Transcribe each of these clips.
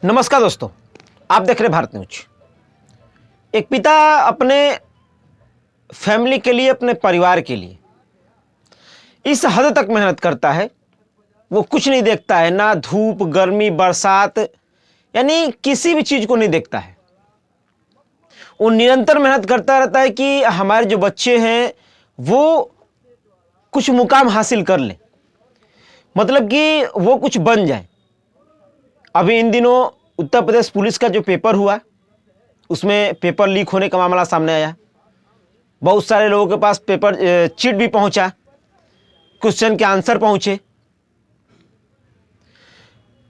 नमस्कार दोस्तों, आप देख रहे भारत न्यूज। एक पिता अपने फैमिली के लिए, अपने परिवार के लिए इस हद तक मेहनत करता है, वो कुछ नहीं देखता है, ना धूप, गर्मी, बरसात, यानी किसी भी चीज को नहीं देखता है। वो निरंतर मेहनत करता रहता है कि हमारे जो बच्चे हैं वो कुछ मुकाम हासिल कर लें, मतलब कि वो कुछ बन जाए। अभी इन दिनों उत्तर प्रदेश पुलिस का जो पेपर हुआ, उसमें पेपर लीक होने का मामला सामने आया। बहुत सारे लोगों के पास पेपर चिट भी पहुंचा, क्वेश्चन के आंसर पहुंचे।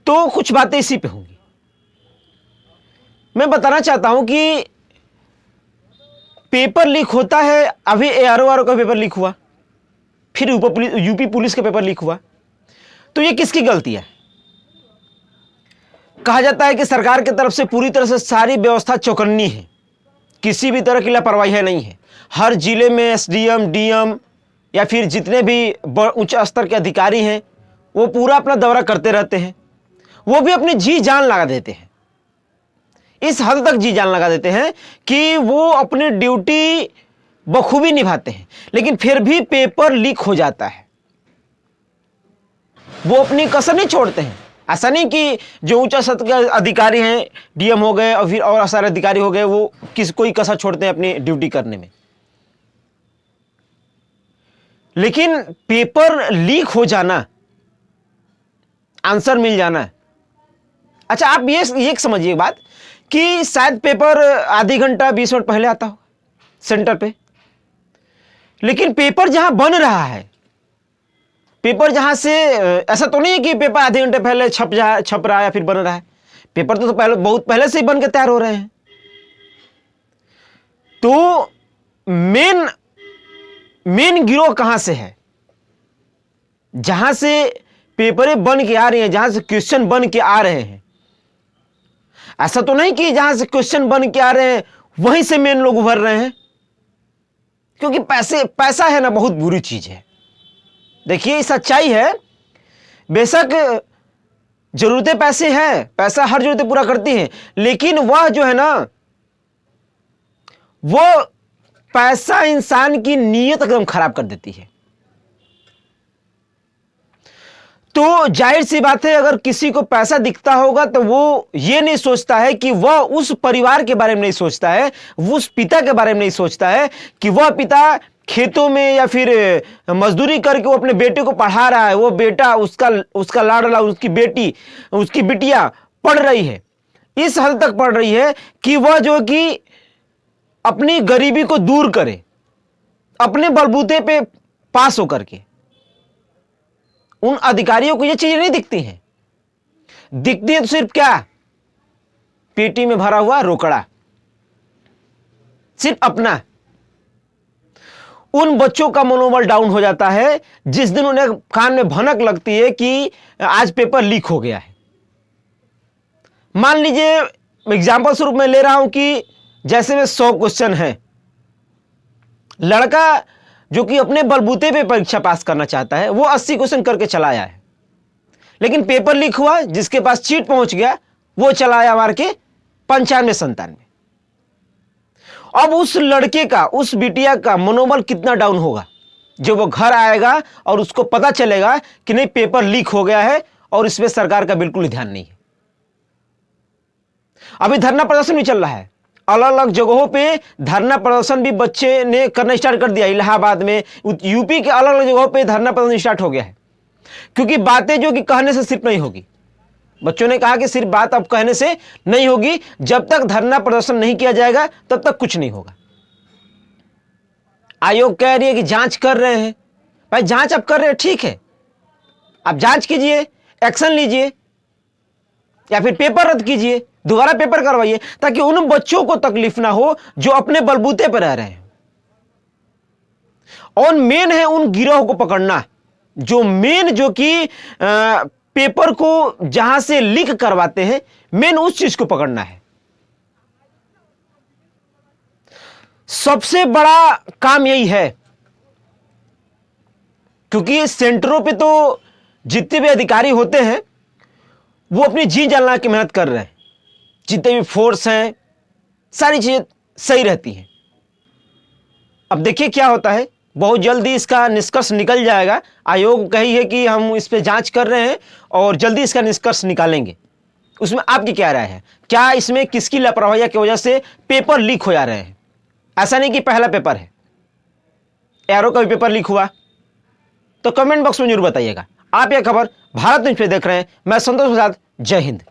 तो कुछ बातें इसी पे होंगी। मैं बताना चाहता हूं कि पेपर लीक होता है। अभी एआरओ का पेपर लीक हुआ, फिर यूपी पुलिस का पेपर लीक हुआ। तो ये किसकी गलती है? कहा जाता है कि सरकार की तरफ से पूरी तरह से सारी व्यवस्था चौकन्नी है, किसी भी तरह की लापरवाही नहीं है। हर जिले में एसडीएम, डीएम या फिर जितने भी उच्च स्तर के अधिकारी हैं वो पूरा अपना दौरा करते रहते हैं। वो भी अपनी जी जान लगा देते हैं, इस हद तक जी जान लगा देते हैं कि वो अपनी ड्यूटी बखूबी निभाते हैं, लेकिन फिर भी पेपर लीक हो जाता है। वो अपनी कसर नहीं छोड़ते हैं। ऐसा नहीं कि जो उच्च स्तर के अधिकारी हैं, डीएम हो गए और फिर और सारे अधिकारी हो गए, वो कोई कसर छोड़ते हैं अपनी ड्यूटी करने में। लेकिन पेपर लीक हो जाना, आंसर मिल जाना, अच्छा आप ये समझिए बात कि शायद पेपर आधी घंटा 20 मिनट पहले आता हो सेंटर पे, लेकिन पेपर जहां बन रहा है, पेपर जहां से ऐसा तो नहीं है कि पेपर आधे घंटे पहले छप रहा है या फिर बन रहा है। पेपर तो पहले, बहुत पहले से ही बन के तैयार हो रहे हैं। तो मेन गिरोह कहां से है? जहां से पेपरें बन के आ रही हैं, जहां से क्वेश्चन बन के आ रहे हैं। ऐसा तो नहीं कि जहां से क्वेश्चन बन के आ रहे हैं वहीं से मेन लोग उभर रहे हैं, क्योंकि पैसा है ना, बहुत बुरी चीज है। देखिए सच्चाई है, बेशक जरूरतें पैसे हैं, पैसा हर जरूरतें पूरा करती है, लेकिन वह जो है ना, वो पैसा इंसान की नीयत एकदम खराब कर देती है। तो जाहिर सी बात है, अगर किसी को पैसा दिखता होगा तो वो ये नहीं सोचता है कि वह उस परिवार के बारे में नहीं सोचता है, वो उस पिता के बारे में नहीं सोचता है कि वह पिता खेतों में या फिर मजदूरी करके वो अपने बेटे को पढ़ा रहा है। वो बेटा, उसका लाडला, उसकी बेटी, उसकी बिटिया पढ़ रही है, इस हद तक पढ़ रही है कि वह जो कि अपनी गरीबी को दूर करे, अपने बलबूते पे पास होकर के। उन अधिकारियों को ये चीजें नहीं दिखती हैं। दिखती है तो सिर्फ क्या? पेटी में भरा हुआ रोकड़ा, सिर्फ अपना। उन बच्चों का मनोबल डाउन हो जाता है जिस दिन उन्हें कान में भनक लगती है कि आज पेपर लीक हो गया है। मान लीजिए, एग्जाम्पल स्वरूप मैं ले रहा हूं कि जैसे में 100 क्वेश्चन है, लड़का जो कि अपने बलबूते पे परीक्षा पास करना चाहता है, वो 80 क्वेश्चन करके चला आया है, लेकिन पेपर लीक हुआ, जिसके पास चीट पहुंच गया वो चला आया मार के 95-97। अब उस लड़के का, उस बिटिया का मनोबल कितना डाउन होगा जब वो घर आएगा और उसको पता चलेगा कि नहीं, पेपर लीक हो गया है और इसमें सरकार का बिल्कुल ही ध्यान नहीं है। अभी धरना प्रदर्शन भी चल रहा है, अलग अलग जगहों पे धरना प्रदर्शन भी बच्चे ने करना स्टार्ट कर दिया। इलाहाबाद में, यूपी के अलग अलग जगहों पे धरना प्रदर्शन स्टार्ट हो गया है, क्योंकि बातें जो कि कहने से सिर्फ नहीं होगी। बच्चों ने कहा कि सिर्फ बात अब कहने से नहीं होगी, जब तक धरना प्रदर्शन नहीं किया जाएगा तब तक कुछ नहीं होगा। आयोग कह रही है कि जांच कर रहे हैं। भाई जांच आप कर रहे हैं, ठीक है, आप जांच कीजिए, एक्शन लीजिए, या फिर पेपर रद्द कीजिए, दोबारा पेपर करवाइए, ताकि उन बच्चों को तकलीफ ना हो जो अपने बलबूते पर रह रहे हैं। और मेन है उन गिरोह को पकड़ना, जो मेन जो कि पेपर को जहां से लीक करवाते हैं, मेन उस चीज को पकड़ना है। सबसे बड़ा काम यही है, क्योंकि सेंटरों पे तो जितने भी अधिकारी होते हैं वो अपनी जी जान लगा के मेहनत कर रहे हैं, जितने भी फोर्स हैं, सारी चीज़ें सही रहती हैं। अब देखिए क्या होता है, बहुत जल्दी इसका निष्कर्ष निकल जाएगा। आयोग कही है कि हम इस पे जांच कर रहे हैं और जल्दी इसका निष्कर्ष निकालेंगे। उसमें आपकी क्या राय है? क्या इसमें किसकी लापरवाही की वजह से पेपर लीक हो जा रहे हैं? ऐसा नहीं कि पहला पेपर है, एरो का भी पेपर लीक हुआ। तो कमेंट बॉक्स में जरूर बताइएगा। आप यह खबर भारत न्यूज पे देख रहे हैं। मैं संतोष प्रसाद, जय हिंद।